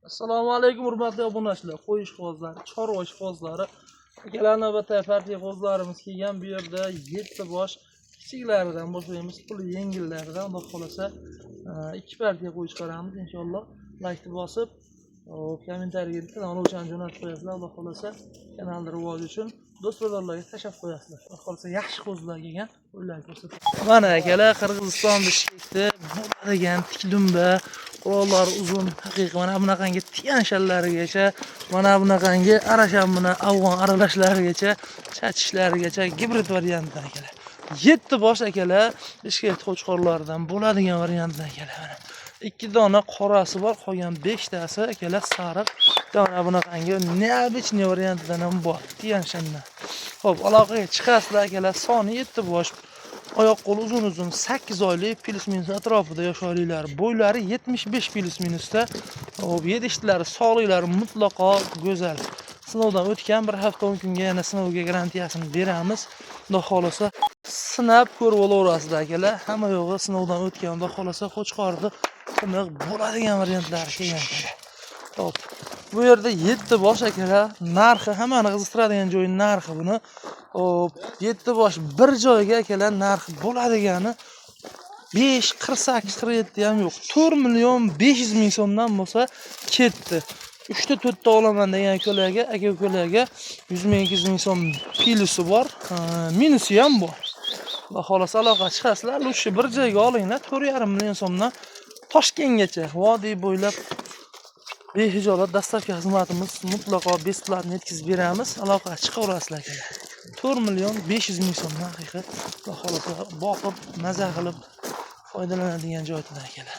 Assalomu alaykum hurmatli obunachilar, qo'y ishqibozlari, chorva ishqibozlari. Akalar navbatdagi partiya qo'zlarimiz kelgan. Bu yerda 7 bosh kichiklaridan boshlaymiz, pul yengillaridan. Xudo xolasa 2 partiya qo'y chiqaramiz inshaalloh. Like bosib, kommentariyaga bittadan oluvchani jo'natib qo'yasizlar. Xudo xolasa kanalning rivoji uchun do'st-birodarlarga tashab qo'yasizlar. Xudo xolasa yaxshi qo'zlar kelgan, qo'ylar ko'rsatib. Mana akalar, Qirg'iziston bishkekda bo'ladigan tikdumba qurollar uzun, haqiqiy mana bunaqangi tiyan shallarigacha, mana bunaqangi arashamini afg'on aralashlarigacha, chachishlarigacha gibrid variantdan akalar. 7 bosh akalar, bishkek qo'chqorlaridan bo'ladigan variantdan akalar. Mana 2 dona qorasi bor, qolgan 5 tasi akalar sariq. Mana bunaqangi neobычный variantdan ham bor, tiyan shandan. Xo'p, aloqaga chiqasizlar akalar, soni 7 bosh. Oyoq qo'li uzun 8 oylik plus minus atrofida yoshlilar, bo'ylari 75 plus minusda. Hop, yedishlari, sog'liklari mutlaqo go'zal. Sinovdan o'tgan, bir hafta 10 kunga yana sinovga garantiyasini beramiz. Xudo xolasa sinab ko'rib olaverasizlar akalar. Hamma yo'g'i sinovdan o'tgan, xudo xolasa qo'chqorni tiniq bo'ladigan variantlari kelgan akalar. Hop. Bu yerda 7 bosh akalar, narxi hammani qiziqtiradigan joyi narxi buni. Hop, 7 bosh bir joyga akalar narxi bo'ladigani 5, 48, 47 ham yo'q. 4 million 500 ming so'mdan bo'lsa ketdi. 3 ta 4 ta olaman degan ko'laga, aka-ukalarga 100 ming 200 ming so'm plusi bor, minusi ham bor. Xudo xolasa aloqa chiqasizlar, lutshi bir joyga olinglar, 4,5 million so'mdan Toshkentgacha, vodiy bo'ylab behijolat dastlabki xizmatimiz mutlaqo bestlarni yetkazib beramiz. Aloqa chiqaverasizlar akalar. 4 million 500 ming so'mdan haqiqat, xudo xolasa boqib, maza qilib foydalanadigan joydan akalar.